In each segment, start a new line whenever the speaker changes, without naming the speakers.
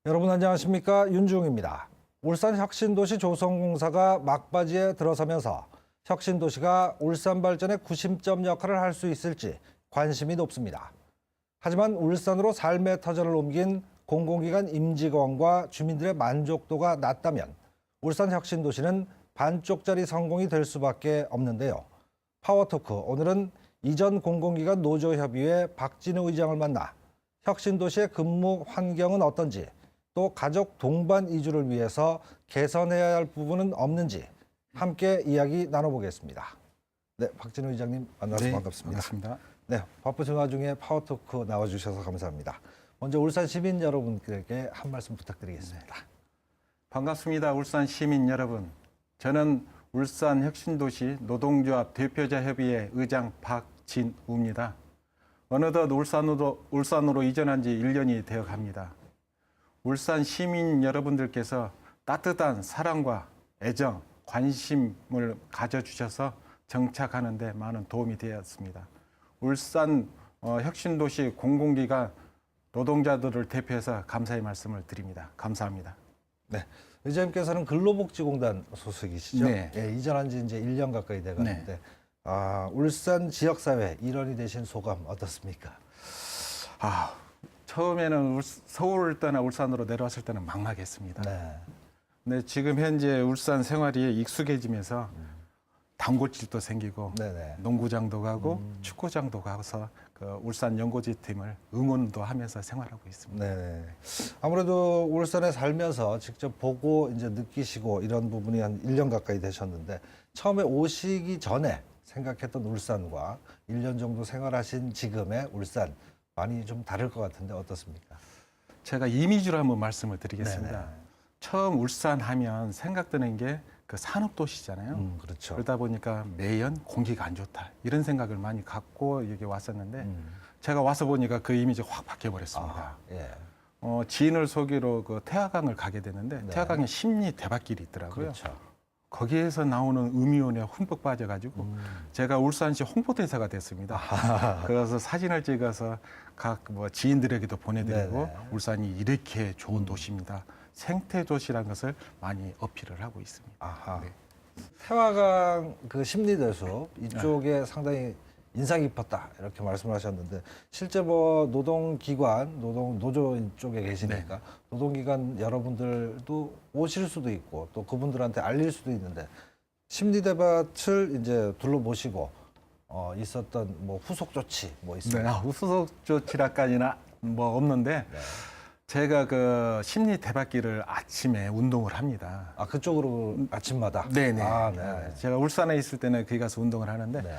여러분 안녕하십니까? 윤중입니다. 울산 혁신도시 조성공사가 막바지에 들어서면서 혁신도시가 울산 발전의 구심점 역할을 할 수 있을지 관심이 높습니다. 하지만 울산으로 삶의 터전을 옮긴 공공기관 임직원과 주민들의 만족도가 낮다면 울산 혁신도시는 반쪽짜리 성공이 될 수밖에 없는데요. 파워토크 오늘은 이전 공공기관 노조협의회 박진우 의장을 만나 혁신도시의 근무 환경은 어떤지 또 가족 동반 이주를 위해서 개선해야 할 부분은 없는지 함께 이야기 나눠보겠습니다. 네, 박진우 의장님 만나서 반갑습니다.
반갑습니다.
네, 바쁘신 와중에 파워토크 나와주셔서 감사합니다. 먼저 울산 시민 여러분들에게 한 말씀 부탁드리겠습니다.
반갑습니다. 울산 시민 여러분. 저는 울산 혁신도시 노동조합 대표자 협의회 의장 박진우입니다. 어느덧 울산으로 이전한 지 1년이 되어 갑니다. 울산 시민 여러분들께서 따뜻한 사랑과 애정, 관심을 가져주셔서 정착하는 데 많은 도움이 되었습니다. 울산 혁신도시 공공기관 노동자들을 대표해서 감사의 말씀을 드립니다. 감사합니다.
네, 의장님께서는 근로복지공단 소속이시죠?
네.
예, 이전한 지 이제 1년 가까이 돼가는데 울산 지역사회 일원이 되신 소감 어떻습니까?
처음에는 서울을 떠나 울산으로 내려왔을 때는 막막했습니다.
네.
근데 지금 현재 울산 생활이 익숙해지면서 단골집도 생기고
네네.
농구장도 가고 축구장도 가서 그 울산 연고지 팀을 응원도 하면서 생활하고 있습니다.
네. 아무래도 울산에 살면서 직접 보고 이제 느끼시고 이런 부분이 한 1년 가까이 되셨는데 처음에 오시기 전에 생각했던 울산과 1년 정도 생활하신 지금의 울산 많이 좀 다를 것 같은데 어떻습니까?
제가 이미지로 한번 말씀을 드리겠습니다.
네네.
처음 울산 하면 생각드는 게 그 산업도시잖아요.
그렇죠.
그러다 보니까 매연 공기가 안 좋다 이런 생각을 많이 갖고 여기 왔었는데 제가 와서 보니까 그 이미지가 확 바뀌어버렸습니다.
예.
지인을 소개로 그 태화강을 가게 되는데
네.
태화강에 십리 대밭길이 있더라고요.
그렇죠.
거기에서 나오는 음이온에 흠뻑 빠져가지고 제가 울산시 홍보대사가 됐습니다. 그래서 사진을 찍어서 각 지인들에게도 보내드리고
네네.
울산이 이렇게 좋은 도시입니다. 생태 도시라는 것을 많이 어필을 하고 있습니다.
아하.
네.
태화강 그 심리대숲 이쪽에 상당히 인상 깊었다 이렇게 말씀을 하셨는데 실제 뭐 노동기관, 노조 쪽에 계시니까
네.
노동기관 여러분들도 오실 수도 있고 또 그분들한테 알릴 수도 있는데 심리대밭을 이제 둘러보시고 있었던 뭐 후속 조치 뭐 있습니까?
후속 조치라까지는 뭐 없는데
네.
제가 그 십리 대밭길을 아침에 운동을 합니다.
아 그쪽으로 아침마다.
네네.
아, 네.
제가 울산에 있을 때는 거기 가서 운동을 하는데
네.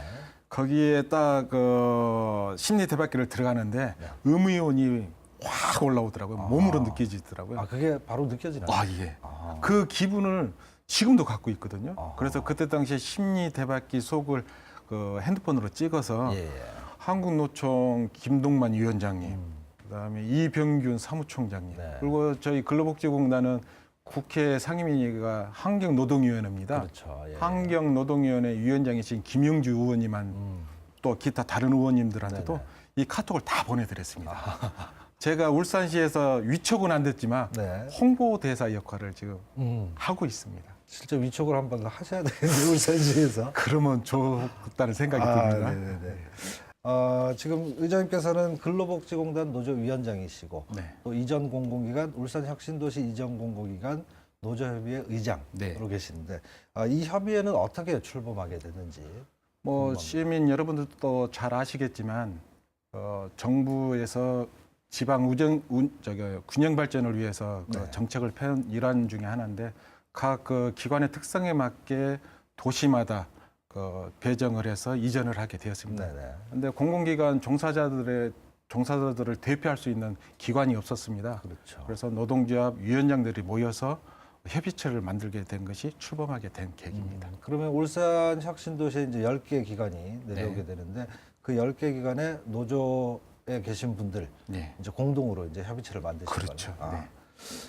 거기에 딱 그 십리 대밭길을 들어가는데
네.
음이온이 확 올라오더라고요. 몸으로 느껴지더라고요.
아 그게 바로 느껴지나요?
예.
아.
그 기분을 지금도 갖고 있거든요.
아.
그래서 그때 당시에 십리 대밭길 속을 그 핸드폰으로 찍어서
예.
한국노총 김동만 위원장님, 그다음에 이병균 사무총장님,
네.
그리고 저희 근로복지공단은 국회 상임위가 환경노동위원회입니다.
그렇죠. 예.
환경노동위원회 위원장이신 김영주 의원님한 또 기타 다른 의원님들한테도
네네.
이 카톡을 다 보내드렸습니다. 제가 울산시에서 위촉은 안 됐지만
네.
홍보대사 역할을 지금 하고 있습니다.
실제 위촉을 한번 하셔야 되는데 울산시에서.
그러면 좋다는 생각이 듭니다.
네네네. 지금 의장님께서는 근로복지공단 노조위원장이시고
네.
또 이전 공공기관 울산혁신도시 이전 공공기관 노조협의회 의장으로
네.
계시는데 이 협의회는 어떻게 출범하게 됐는지.
뭐 시민 여러분들도 잘 아시겠지만 정부에서 지방 균형 발전을 위해서 그
네.
정책을 펴는 일환 중에 하나인데 각 그 기관의 특성에 맞게 도시마다 그 배정을 해서 이전을 하게 되었습니다.
네네.
그런데 공공기관 종사자들을 대표할 수 있는 기관이 없었습니다.
그렇죠.
그래서 노동조합 위원장들이 모여서 협의체를 만들게 된 것이 출범하게 된 계기입니다.
그러면 울산혁신도시에 이제 10개 기관이 내려오게
네.
되는데 그 10개 기관의 노조에 계신 분들
네.
이제 공동으로 이제 협의체를 만드신
그렇죠.
거네요.
네.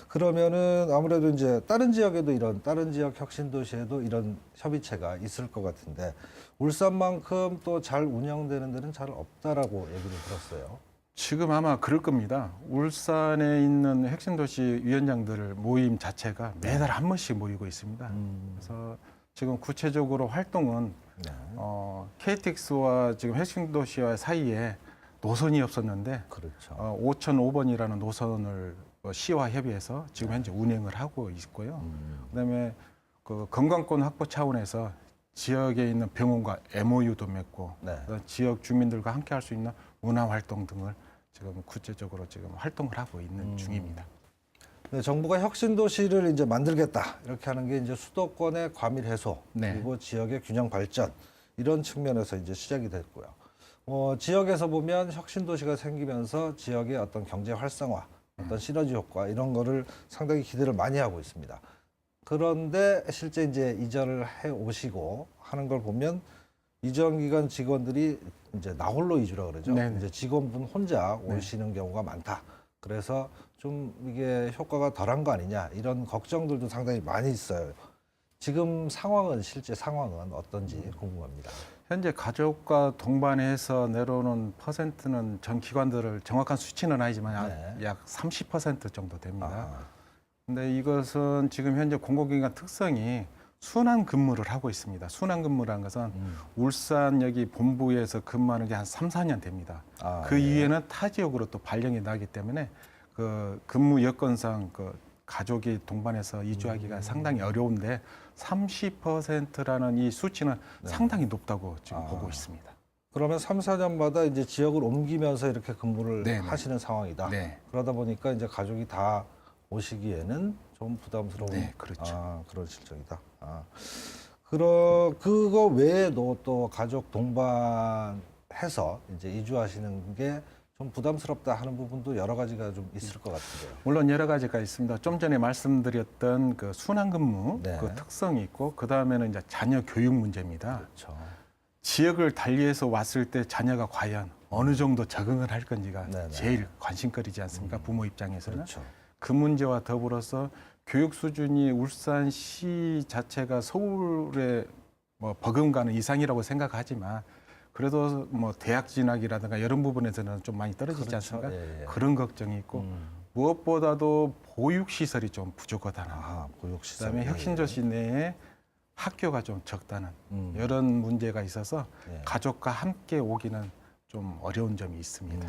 그러면은 아무래도 이제 다른 지역에도 다른 지역 혁신도시에도 이런 협의체가 있을 것 같은데 울산만큼 또 잘 운영되는 데는 잘 없다라고 얘기를 들었어요.
지금 아마 그럴 겁니다. 울산에 있는 혁신도시 위원장들 모임 자체가 매달 한 번씩 모이고 있습니다. 그래서 지금 구체적으로 활동은
네.
KTX와 지금 혁신도시와 사이에 노선이 없었는데
그렇죠.
5005번이라는 노선을 시와 협의해서 지금 현재 운행을 하고 있고요. 그다음에 그 건강권 확보 차원에서 지역에 있는 병원과 MOU도 맺고
네.
지역 주민들과 함께 할 수 있는 문화 활동 등을 지금 구체적으로 지금 활동을 하고 있는 중입니다.
네, 정부가 혁신도시를 이제 만들겠다 이렇게 하는 게 이제 수도권의 과밀 해소
네.
그리고 지역의 균형 발전 이런 측면에서 이제 시작이 됐고요. 지역에서 보면 혁신도시가 생기면서 지역의 어떤 경제 활성화, 어떤 시너지 효과 이런 거를 상당히 기대를 많이 하고 있습니다. 그런데 실제 이제 이전을 해 오시고 하는 걸 보면 이전 기간 직원들이 이제 나홀로 이주라 그러죠.
네네.
이제 직원분 혼자 오시는 경우가 많다. 그래서 좀 이게 효과가 덜한 거 아니냐 이런 걱정들도 상당히 많이 있어요. 지금 상황은 실제 상황은 어떤지 궁금합니다.
현재 가족과 동반해서 내려오는 퍼센트는 전 기관들을 정확한 수치는 아니지만
네.
약 30% 정도 됩니다.
아,
근데 이것은 지금 현재 공공기관 특성이 순환 근무를 하고 있습니다. 순환 근무라는 것은 울산 여기 본부에서 근무하는 게 한 3, 4년 됩니다. 그
네.
이후에는 타 지역으로 또 발령이 나기 때문에 그 근무 여건상 그 가족이 동반해서 이주하기가 상당히 어려운데 30%라는 이 수치는 상당히 높다고 지금 보고 있습니다.
그러면 3, 4년마다 이제 지역을 옮기면서 이렇게 근무를
네네.
하시는 상황이다.
네.
그러다 보니까 이제 가족이 다 오시기에는 좀 부담스러운
네, 그렇죠.
그런 실정이다. 그거 외에도 또 가족 동반해서 이제 이주하시는 게 좀 부담스럽다 하는 부분도 여러 가지가 좀 있을 것 같은데요.
물론 여러 가지가 있습니다. 좀 전에 말씀드렸던 그 순환근무
네.
그 특성이 있고 그 다음에는 이제 자녀 교육 문제입니다.
그렇죠.
지역을 달리해서 왔을 때 자녀가 과연 어느 정도 적응을 할 건지가
네네.
제일 관심거리지 않습니까? 부모 입장에서는.
그렇죠.
그 문제와 더불어서 교육 수준이 울산시 자체가 서울의 뭐 버금가는 이상이라고 생각하지만 그래도 뭐 대학 진학이라든가 이런 부분에서는 좀 많이 떨어지지
그렇죠.
않습니까?
예, 예.
그런 걱정이 있고 무엇보다도 보육 시설이 좀 부족하다는 거.
보육시설.
그다음에 혁신도시 내에 학교가 좀 적다는 이런 문제가 있어서
예.
가족과 함께 오기는 좀 어려운 점이 있습니다.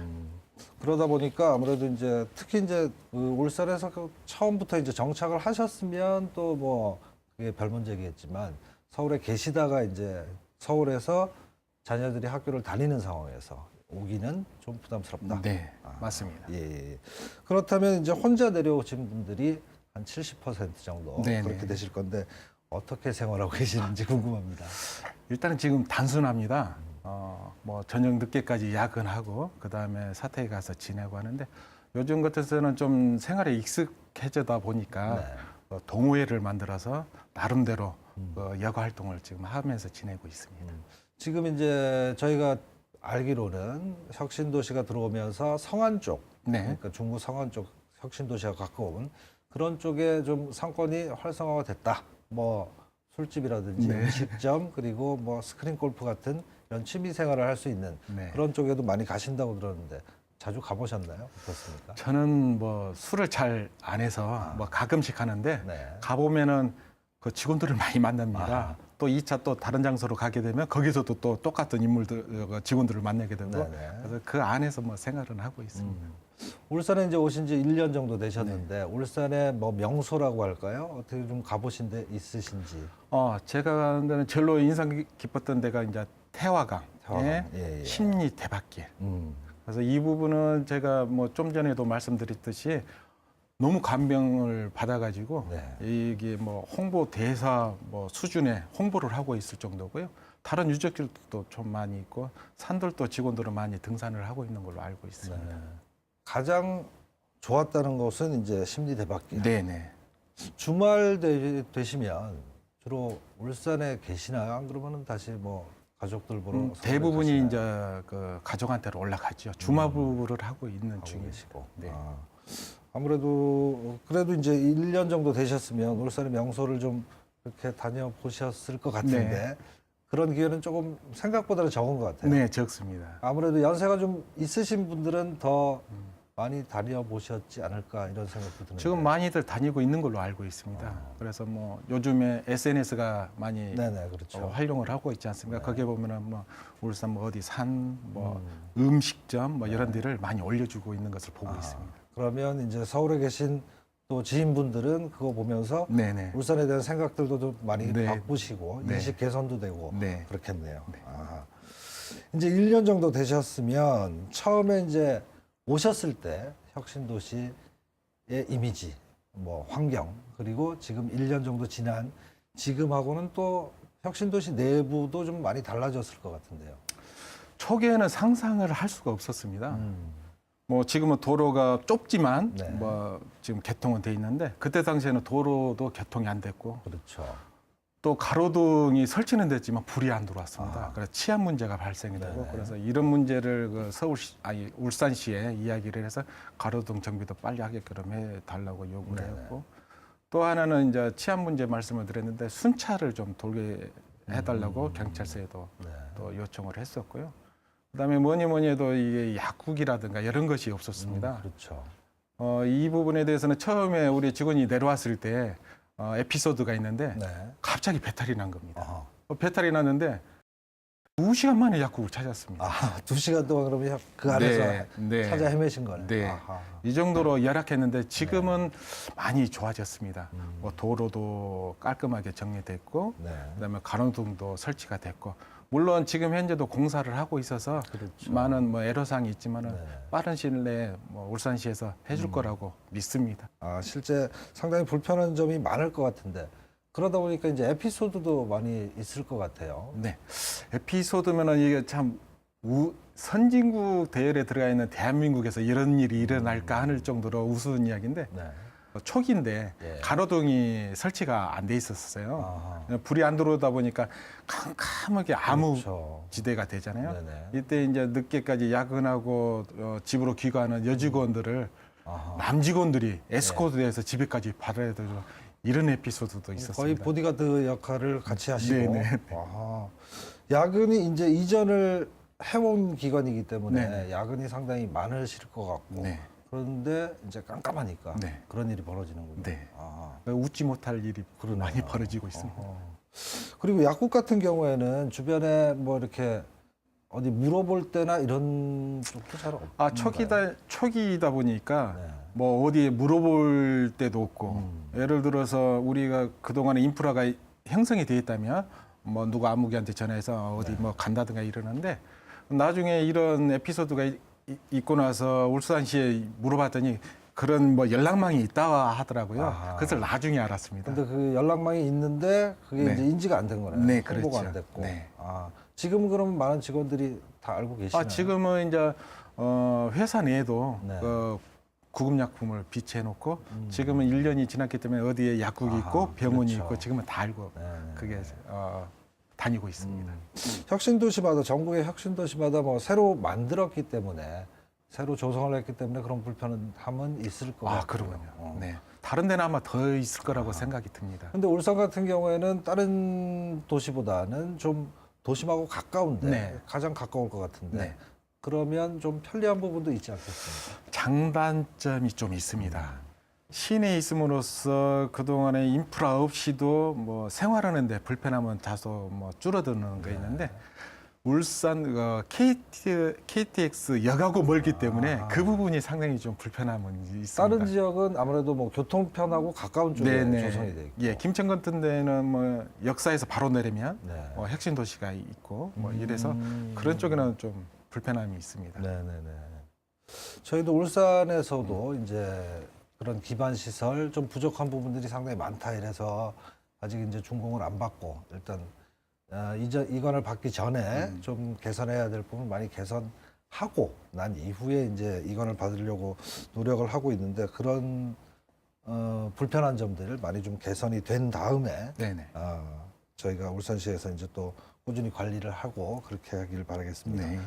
그러다 보니까 아무래도 이제 특히 이제 그 울산에서 처음부터 이제 정착을 하셨으면 또 뭐 그게 별 문제겠지만 서울에 계시다가 이제 서울에서 자녀들이 학교를 다니는 상황에서 오기는 좀 부담스럽다.
네, 맞습니다.
예. 그렇다면 이제 혼자 내려오신 분들이 한 70% 정도
네네.
그렇게 되실 건데 어떻게 생활하고 계시는지 궁금합니다.
일단은 지금 단순합니다. 뭐 저녁 늦게까지 야근하고 그 다음에 사택에 가서 지내고 하는데 요즘 같아서는 좀 생활에 익숙해지다 보니까
네.
동호회를 만들어서 나름대로 여가 활동을 지금 하면서 지내고 있습니다.
지금 이제 저희가 알기로는 혁신도시가 들어오면서 성안 쪽,
네.
그러니까 중구 성안 쪽 혁신도시가 가까운 그런 쪽에 좀 상권이 활성화가 됐다. 뭐 술집이라든지
네.
음식점 그리고 뭐 스크린 골프 같은 이런 취미 생활을 할 수 있는
네.
그런 쪽에도 많이 가신다고 들었는데 자주 가보셨나요? 어떻습니까?
저는 뭐 술을 잘 안 해서 뭐 가끔씩 하는데
네.
가보면은 그 직원들을 많이 만납니다.
아.
또 2차 또 다른 장소로 가게 되면 거기서도 또 똑같은 인물들, 직원들을 만나게 되고
네네.
그래서 그 안에서 뭐 생활은 하고 있습니다.
울산에 이제 오신 지 1년 정도 되셨는데 울산의 뭐 명소라고 할까요? 어떻게 좀 가보신 데 있으신지.
제가 가는 데는 제일로 인상 깊었던 데가 이제 태화강의
태화강. 예, 예.
심리 대박길.
음.
그래서 이 부분은 제가 뭐 좀 전에도 말씀드렸듯이 너무 감명을 받아가지고
네.
이게 뭐 홍보 대사 뭐 수준의 홍보를 하고 있을 정도고요. 다른 유적지들도 좀 많이 있고 산들도 직원들은 많이 등산을 하고 있는 걸로 알고 있습니다.
네. 가장 좋았다는 것은 이제 심리 대박길.
네네.
주말 되시면 주로 울산에 계시나요? 안 그러면은 다시 뭐 가족들 보러 서울에
대부분이
가시나요?
이제 그 가족한테로 올라가죠. 주마부를 하고 있는
하고
중이시고.
계시고.
네.
아무래도 그래도 이제 1년 정도 되셨으면 울산의 명소를 좀 이렇게 다녀보셨을 것 같은데
네.
그런 기회는 조금 생각보다는 적은 것 같아요.
네, 적습니다.
아무래도 연세가 좀 있으신 분들은 더 많이 다녀보셨지 않을까 이런 생각도 드는데.
지금 많이들 다니고 있는 걸로 알고 있습니다. 그래서 뭐 요즘에 SNS가 많이
네네, 그렇죠.
활용을 하고 있지 않습니까?
네.
거기에 보면은 뭐 울산 뭐 어디 산, 뭐 음식점 뭐 이런 데를 많이 올려주고 있는 것을 보고 있습니다.
그러면 이제 서울에 계신 또 지인분들은 그거 보면서
네네.
울산에 대한 생각들도 좀 많이
네.
바꾸시고
네.
인식 개선도 되고
네.
그렇겠네요. 아하. 이제 1년 정도 되셨으면 처음에 이제 오셨을 때 혁신도시의 이미지, 뭐 환경 그리고 지금 1년 정도 지난 지금하고는 또 혁신도시 내부도 좀 많이 달라졌을 것 같은데요.
초기에는 상상을 할 수가 없었습니다. 뭐 지금은 도로가 좁지만
네.
뭐 지금 개통은 돼 있는데 그때 당시에는 도로도 개통이 안 됐고
그렇죠.
또 가로등이 설치는 됐지만 불이 안 들어왔습니다. 그래서 치안 문제가 발생이 되고
네네.
그래서 이런 문제를 그 울산시에 이야기를 해서 가로등 정비도 빨리 하게끔 해달라고 요구를
네네.
했고 또 하나는 이제 치안 문제 말씀을 드렸는데 순찰을 좀 돌게 해달라고 경찰서에도
네.
또 요청을 했었고요. 그다음에 뭐니 해도 이게 약국이라든가 이런 것이 없었습니다.
그렇죠.
이 부분에 대해서는 처음에 우리 직원이 내려왔을 때 에피소드가 있는데
네.
갑자기 배탈이 난 겁니다.
아하.
배탈이 났는데 2시간 만에 약국을 찾았습니다.
아, 2시간 동안 그러면 그 안에서
네.
찾아 헤매신 거네.
네.
아하.
이 정도로 열악했는데 지금은 많이 좋아졌습니다. 뭐 도로도 깔끔하게 정리됐고
네.
그다음에 가로등도 설치가 됐고 물론 지금 현재도 공사를 하고 있어서
그렇죠.
많은 뭐 애로사항이 있지만은
네.
빠른 시일 내에 뭐 울산시에서 해줄 거라고 믿습니다.
아, 실제 상당히 불편한 점이 많을 것 같은데 그러다 보니까 이제 에피소드도 많이 있을 것 같아요.
네. 에피소드면은 이게 참 선진국 대열에 들어가 있는 대한민국에서 이런 일이 일어날까 하는 정도로 우스운 이야기인데
네.
초기인데
예.
가로등이 설치가 안 돼 있었어요.
아하.
불이 안 들어오다 보니까 캄캄하게 아무
그렇죠.
지대가 되잖아요.
네네.
이때 이제 늦게까지 야근하고 집으로 귀가하는 여직원들을
아하.
남직원들이 에스코트해서 집에까지 받아야 되죠. 이런 에피소드도
거의
있었습니다.
보디가드 역할을 같이 하시고.
네네.
아하. 야근이 이제 이전을 해온 기관이기 때문에
네네.
야근이 상당히 많으실 것 같고.
네.
그런데 이제 깜깜하니까
네.
그런 일이 벌어지는군요.
네.
아.
웃지 못할 일이
그러네요.
많이 벌어지고 있습니다.
그리고 약국 같은 경우에는 주변에 뭐 이렇게 어디 물어볼 때나 이런 쪽도 잘 없나요?
초기이다 보니까
네.
뭐 어디에 물어볼 때도 없고 예를 들어서 우리가 그동안에 인프라가 형성이 되어 있다면 뭐 누가 아무개한테 전화해서 어디 뭐 간다든가 이러는데 나중에 이런 에피소드가 있고 나서 울산시에 물어봤더니 그런 뭐 연락망이 있다 하더라고요.
아하.
그것을 나중에 알았습니다.
근데 그 연락망이 있는데 그게
네.
이제 인지가 안 된 거네요.
네,
홍보가
그렇죠.
안 됐고.
네.
아, 지금 그러면 많은 직원들이 다 알고 계시나요?
지금은 이제 회사 내에도
네.
그 구급약품을 비치해놓고 지금은 1년이 지났기 때문에 어디에 약국이
아하,
있고 병원이
그렇죠.
있고 지금은 다 알고
네, 네,
그게
네.
다니고 있습니다.
혁신도시마다 전국의 혁신도시마다 뭐 새로 만들었기 때문에 새로 조성을 했기 때문에 그런 불편함은 있을 것 같아요.
그러군요. 네. 다른 데는 아마 더 있을 거라고 생각이 듭니다.
근데 울산 같은 경우에는 다른 도시보다는 좀 도심하고 가까운데
네.
가장 가까울 것 같은데
네.
그러면 좀 편리한 부분도 있지 않겠습니까?
장단점이 좀 있습니다. 시내에 있음으로써 그동안에 인프라 없이도 뭐 생활하는데 불편함은 다소 뭐 줄어드는 게 있는데 울산 KTX 역하고 멀기 때문에 그 부분이 상당히 좀 불편함은 있습니다.
다른 지역은 아무래도 뭐 교통편하고 가까운 쪽에 조성이 돼 있고.
예, 김천 같은 데는 뭐 역사에서 바로 내리면
네.
혁신 도시가 있고 뭐 이래서 그런 쪽에는 좀 불편함이 있습니다.
네네네. 저희도 울산에서도 이제 그런 기반 시설 좀 부족한 부분들이 상당히 많다 이래서 아직 이제 준공을 안 받고 일단 이관을 받기 전에 좀 개선해야 될 부분 많이 개선하고 난 이후에 이제 이관을 받으려고 노력을 하고 있는데 그런 불편한 점들 많이 좀 개선이 된 다음에
네네.
저희가 울산시에서 이제 또 꾸준히 관리를 하고 그렇게 하길 바라겠습니다.
네.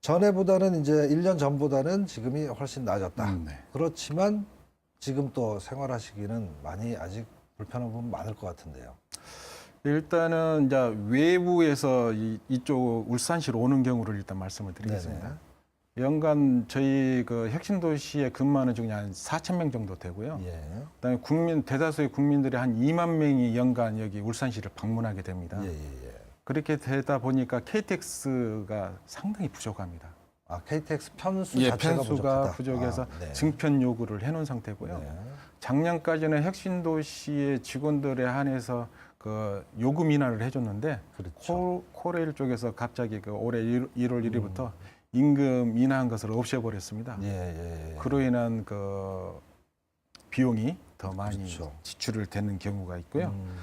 전에보다는 이제 1년 전보다는 지금이 훨씬 나아졌다.
네.
그렇지만 지금 또 생활하시기는 많이 아직 불편한 부분 많을 것 같은데요.
일단은 이제 외부에서 이쪽 울산시로 오는 경우를 일단 말씀을 드리겠습니다.
네네.
연간 저희 그 혁신도시에 근무하는 중에 한 4천 명 정도 되고요.
예.
그다음에 대다수의 국민들이 한 2만 명이 연간 여기 울산시를 방문하게 됩니다.
예, 예, 예.
그렇게 되다 보니까 KTX가 상당히 부족합니다.
아, KTX 편수
예,
자체가
편수가
부족하다.
부족해서
아, 네.
증편 요구를 해놓은 상태고요.
네.
작년까지는 혁신도시의 직원들에 한해서 그 요금 인하를 해줬는데
그렇죠.
코레일 쪽에서 갑자기 그 올해 1월 1일부터 임금 인하한 것을 없애버렸습니다.
예, 예, 예.
그로 인한 그 비용이 더 많이
그렇죠.
지출을 되는 경우가 있고요.
음,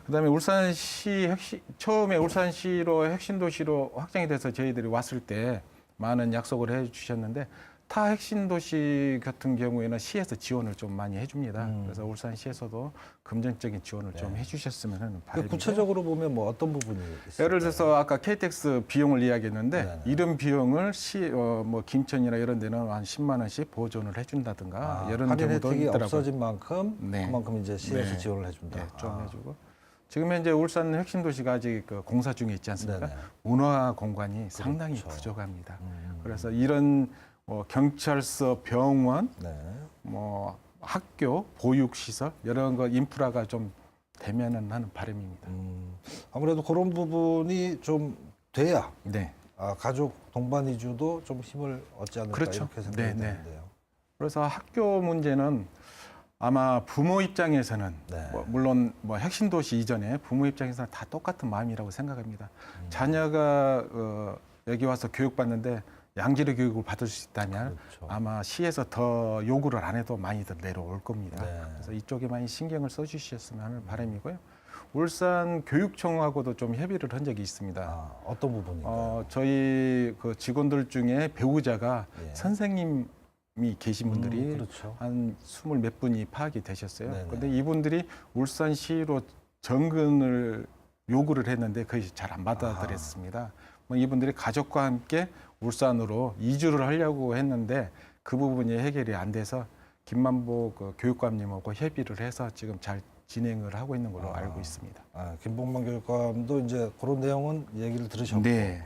그다음에 울산시 처음에 울산시로 혁신도시로 확정이 돼서 저희들이 왔을 때 많은 약속을 해주셨는데 타 혁신도시 같은 경우에는 시에서 지원을 좀 많이 해줍니다. 그래서 울산시에서도 금전적인 지원을 좀 해주셨으면 하는 바람입니다.
구체적으로 보면 뭐 어떤 부분이 있어요?
예를 들어서 아까 KTX 비용을 이야기했는데
네네.
이런 비용을 뭐 김천이나 이런 데는 한 10만 원씩 보존을 해준다든가 이런
할인
경우도
혜택이
있더라고요.
없어진 만큼
네.
그만큼 이제 시에서
네.
지원을 해준다.
네, 좀
아,
해주고 지금 현재 울산 혁신도시가 아직 그 공사 중에 있지 않습니까?
네네.
문화 공간이 상당히
그렇죠.
부족합니다.
음.
그래서 이런 경찰서, 병원,
네.
뭐 학교, 보육시설 이런 거 인프라가 좀 되면은 하는 바람입니다.
아무래도 그런 부분이 좀 돼야
네.
가족 동반 이주도 좀 힘을 얻지 않을까
그렇죠.
이렇게 생각이
네, 네.
되는데요.
그래서 학교 문제는 아마 부모 입장에서는
네.
물론 뭐 혁신도시 이전에 부모 입장에서는 다 똑같은 마음이라고 생각합니다. 자녀가 여기 와서 교육받는데 양질의 교육을 받을 수 있다면
그렇죠.
아마 시에서 더 요구를 안 해도 많이들 내려올 겁니다.
네.
그래서 이쪽에 많이 신경을 써주셨으면 하는 바람이고요. 울산 교육청하고도 좀 협의를 한 적이 있습니다.
어떤 부분인가요?
저희 그 직원들 중에 배우자가
예.
선생님이 계신 분들이
그렇죠.
한 20 몇 분이 파악이 되셨어요.
네네.
그런데 이분들이 울산시로 정근을 요구를 했는데 그것이 잘 안 받아들였습니다. 뭐 이분들이 가족과 함께 울산으로 이주를 하려고 했는데 그 부분이 해결이 안 돼서 김만보 그 교육감님하고 협의를 해서 지금 잘 진행을 하고 있는 걸로 알고 있습니다.
김봉만 교육감도 이제 그런 내용은 얘기를 들으셨고,
네.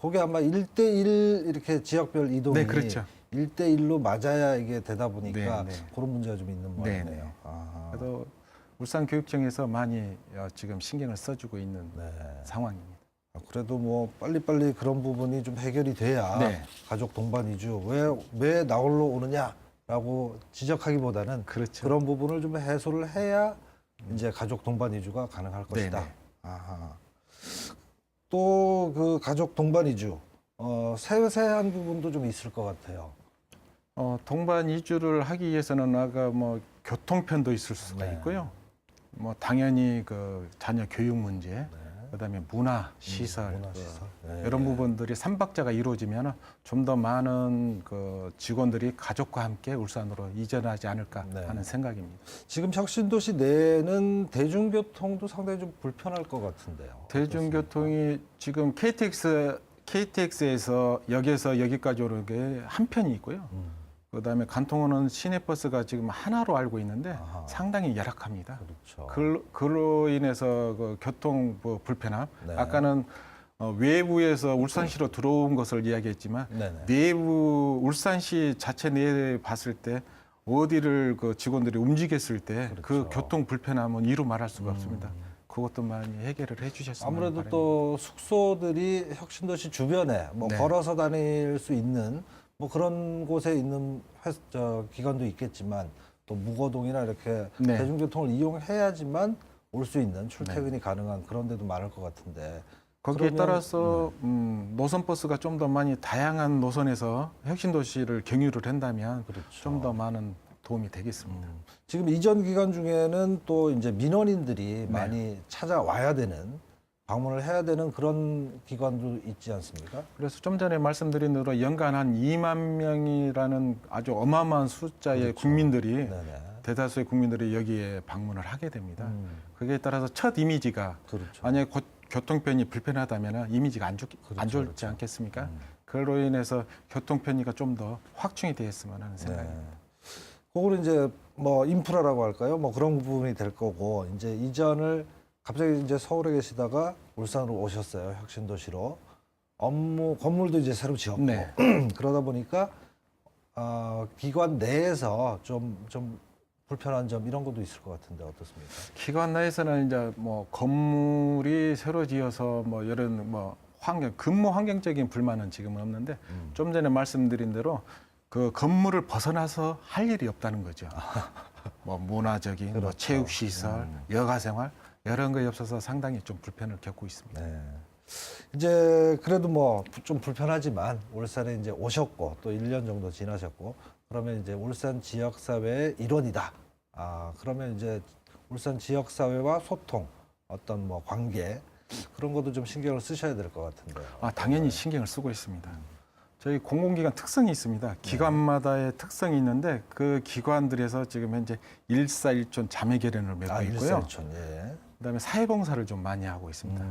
그게 아마 1대1 이렇게 지역별 이동이
네, 그렇죠.
1대1로 맞아야 이게 되다 보니까
네, 네.
그런 문제가 좀 있는
네,
모양이네요.
네.
아하.
그래도 울산교육청에서 많이 지금 신경을 써주고 있는
네.
상황입니다.
그래도 뭐 빨리빨리 그런 부분이 좀 해결이 돼야
네.
가족 동반 이주 왜 나홀로 오느냐라고 지적하기보다는
그렇죠.
그런 부분을 좀 해소를 해야 이제 가족 동반 이주가 가능할 것이다.
네네.
아하. 또 그 가족 동반 이주 세세한 부분도 좀 있을 것 같아요.
동반 이주를 하기 위해서는 아까 뭐 교통편도 있을 수가
네.
있고요. 뭐 당연히 그 자녀 교육 문제, 그다음에 문화 시설,
문화시설. 네.
이런 부분들이 삼박자가 이루어지면 좀 더 많은 그 직원들이 가족과 함께 울산으로 이전하지 않을까
네.
하는 생각입니다.
지금 혁신도시 내는 대중교통도 상당히 좀 불편할 것 같은데요.
대중교통이 지금 KTX에서 역에서 여기까지 오는 게 한 편이 있고요. 그다음에 간통하는 시내버스가 지금 하나로 알고 있는데
아하.
상당히 열악합니다.
그렇죠.
그로 인해서 그 교통 뭐 불편함.
네.
아까는 외부에서 울산시로 들어온 것을 이야기했지만
네네.
내부 울산시 자체 내에 봤을 때 어디를 그 직원들이 움직였을 때 그
그렇죠.
교통 불편함은 이루 말할 수가 없습니다. 그것도 많이 해결을 해주셨으면
아무래도
바랍니다.
또 숙소들이 혁신도시 주변에 뭐
네.
걸어서 다닐 수 있는 뭐 그런 곳에 있는 기관도 있겠지만 또 무거동이나 이렇게
네.
대중교통을 이용해야지만 올 수 있는 출퇴근이 가능한 그런 데도 많을 것 같은데
거기에
그러면-
따라서 노선버스가 좀 더 많이 다양한 노선에서 혁신도시를 경유를 한다면
그렇죠.
좀 더 많은 도움이 되겠습니다.
지금 이전 기간 중에는 또 이제 민원인들이
네.
많이 찾아와야 되는 방문을 해야 되는 그런 기관도 있지 않습니까?
그래서 좀 전에 말씀드린 대로 연간 한 2만 명이라는 아주 어마어마한 숫자의
그렇죠.
국민들이
네네.
대다수의 국민들이 여기에 방문을 하게 됩니다. 그에 따라서 첫 이미지가
그렇죠.
만약에 교통편이 불편하다면 이미지가 안 좋지
그렇죠.
않겠습니까? 그로 인해서 교통편의가 좀 더 확충이 되었으면 하는 생각입니다.
그거는 이제 뭐 인프라라고 할까요? 뭐 그런 부분이 될 거고 이제 이전을 갑자기 이제 서울에 계시다가 울산으로 오셨어요. 혁신도시로. 건물도 이제 새로 지었고
네.
그러다 보니까 기관 내에서 좀 불편한 점 이런 것도 있을 것 같은데 어떻습니까?
기관 내에서는 이제 뭐 건물이 새로 지어서 뭐 이런 뭐 근무 환경적인 불만은 지금은 없는데 좀 전에 말씀드린 대로 그 건물을 벗어나서 할 일이 없다는 거죠. 뭐 문화적인, 뭐
그렇죠.
체육시설, 여가생활 이런 거에 없어서 상당히 좀 불편을 겪고 있습니다.
네. 이제 그래도 뭐 좀 불편하지만 울산에 이제 오셨고 또 1년 정도 지나셨고 그러면 이제 울산 지역사회의 일원이다. 그러면 이제 울산 지역사회와 소통, 어떤 뭐 관계 그런 것도 좀 신경을 쓰셔야 될 것 같은데요.
당연히 신경을 쓰고 있습니다. 저희 공공기관 특성이 있습니다. 기관마다의 특성이 있는데 그 기관들에서 지금 현재 일사일촌 자매결연을 맺고 있고요.
일사일촌, 예.
그다음에 사회봉사를 좀 많이 하고 있습니다.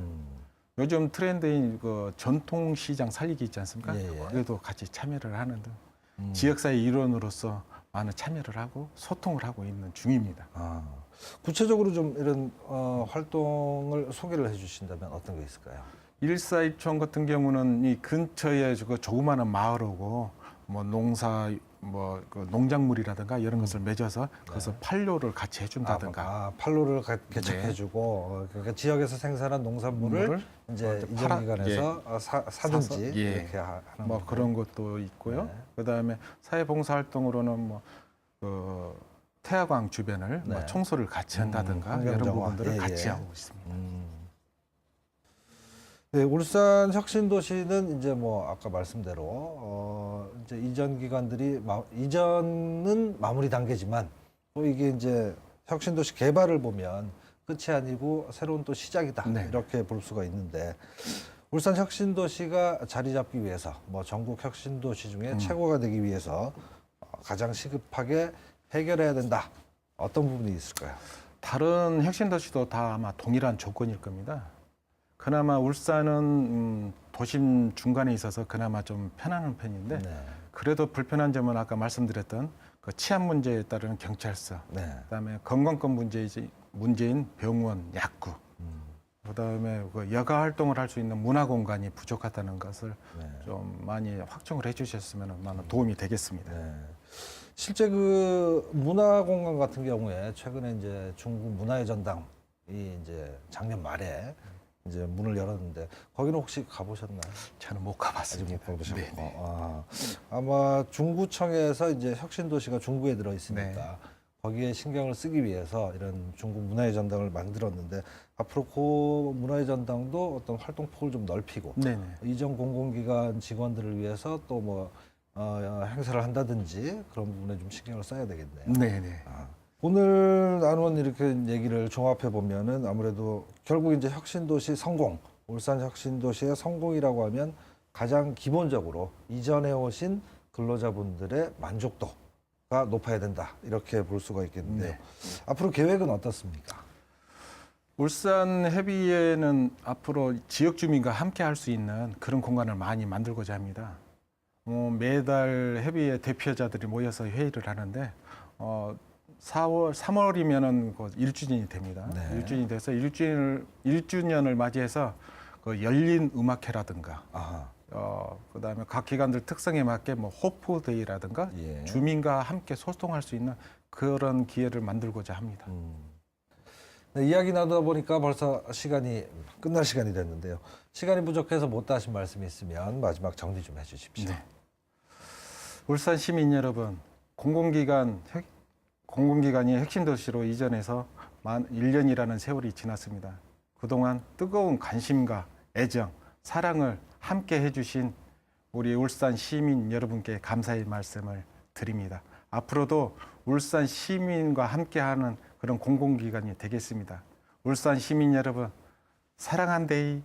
요즘 트렌드인 그 전통시장 살리기 있지 않습니까?
예, 예.
거기에도 같이 참여를 하는 등 지역사회 일원으로서 많은 참여를 하고 소통을 하고 있는 중입니다.
구체적으로 좀 이런 활동을 소개를 해주신다면 어떤 게 있을까요?
일사일촌 같은 경우는 이 근처에 그 조그마한 마을하고 뭐 농사 그 농작물이라든가 이런 것을 맺어서 거기서 판로를 같이 해준다든가
판로를 개척해주고 그러니까 지역에서 생산한 농산물을 이제 이전기관에서 사든지
예.
이렇게 하는
뭐 그런 것도 있고요.
네.
그다음에 사회봉사 활동으로는 그 태화강 주변을 뭐 청소를 같이 한다든가 이런
환경정화.
부분들을
예,
같이
예.
하고 있습니다.
네, 울산 혁신도시는 이제 뭐 아까 말씀대로 이제 이전 기관들이 이전은 마무리 단계지만 또 이게 이제 혁신도시 개발을 보면 끝이 아니고 새로운 또 시작이다
네.
이렇게 볼 수가 있는데 울산 혁신도시가 자리 잡기 위해서 뭐 전국 혁신도시 중에 최고가 되기 위해서 가장 시급하게 해결해야 된다. 어떤 부분이 있을까요?
다른 혁신도시도 다 아마 동일한 조건일 겁니다. 그나마 울산은 도심 중간에 있어서 그나마 좀 편안한 편인데
네.
그래도 불편한 점은 아까 말씀드렸던 그 치안 문제에 따르는 경찰서,
네.
그다음에 건강권 문제인 병원, 약국, 그다음에 그 여가 활동을 할 수 있는 문화 공간이 부족하다는 것을
네.
좀 많이 확충을 해주셨으면 많은 도움이 되겠습니다.
네. 실제 그 문화공간 같은 경우에 최근에 이제 중국 문화의 전당이 이제 작년 말에 이제 문을 열었는데 거기는 혹시 가보셨나요?
저는 못
아직
가봤습니다.
못 가보셨고
네.
아마 중구청에서 이제 혁신도시가 중구에 들어 있으니까
네.
거기에 신경을 쓰기 위해서 이런 중구 문화의 전당을 만들었는데 앞으로 그 문화의 전당도 어떤 활동폭을 좀 넓히고
네네.
이전 공공기관 직원들을 위해서 또 뭐 행사를 한다든지 그런 부분에 좀 신경을 써야 되겠네요.
네네.
오늘 나눈 이렇게 얘기를 종합해 보면은 아무래도 결국 이제 혁신도시 성공, 울산 혁신도시의 성공이라고 하면 가장 기본적으로 이전해 오신 근로자분들의 만족도가 높아야 된다 이렇게 볼 수가 있겠는데요.
네.
앞으로 계획은 어떻습니까?
울산 해비에는 앞으로 지역 주민과 함께 할 수 있는 그런 공간을 많이 만들고자 합니다. 매달 해비의 대표자들이 모여서 회의를 하는데 3월이면은 그 1주년이 됩니다.
네.
1주년이 돼서 1주년을 맞이해서 그 열린 음악회라든가 그다음에 각 기관들 특성에 맞게 뭐 호프데이라든가
예.
주민과 함께 소통할 수 있는 그런 기회를 만들고자 합니다.
네, 이야기 나누다 보니까 벌써 시간이 끝날 시간이 됐는데요. 시간이 부족해서 못 하신 말씀이 있으면 마지막 정리 좀 해주십시오.
네. 울산 시민 여러분, 공공기관이 혁신도시로 이전해서 1년이라는 세월이 지났습니다. 그동안 뜨거운 관심과 애정, 사랑을 함께 해주신 우리 울산 시민 여러분께 감사의 말씀을 드립니다. 앞으로도 울산 시민과 함께하는 그런 공공기관이 되겠습니다. 울산 시민 여러분, 사랑한데이.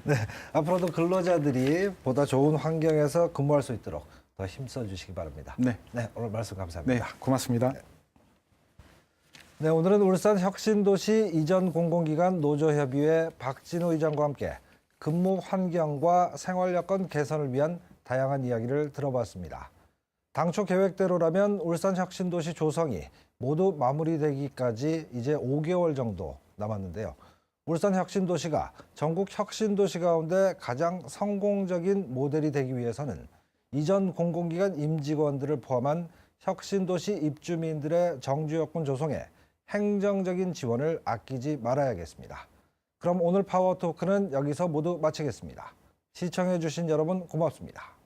네, 앞으로도 근로자들이 보다 좋은 환경에서 근무할 수 있도록 더 힘써 주시기 바랍니다.
네,
네, 오늘 말씀 감사합니다.
네, 고맙습니다.
네, 오늘은 울산 혁신도시 이전 공공기관 노조협의회 박진우 의장과 함께 근무 환경과 생활 여건 개선을 위한 다양한 이야기를 들어봤습니다. 당초 계획대로라면 울산 혁신도시 조성이 모두 마무리되기까지 이제 5개월 정도 남았는데요. 울산 혁신도시가 전국 혁신도시 가운데 가장 성공적인 모델이 되기 위해서는 이전 공공기관 임직원들을 포함한 혁신도시 입주민들의 정주 여건 조성에 행정적인 지원을 아끼지 말아야겠습니다. 그럼 오늘 파워토크는 여기서 모두 마치겠습니다. 시청해주신 여러분 고맙습니다.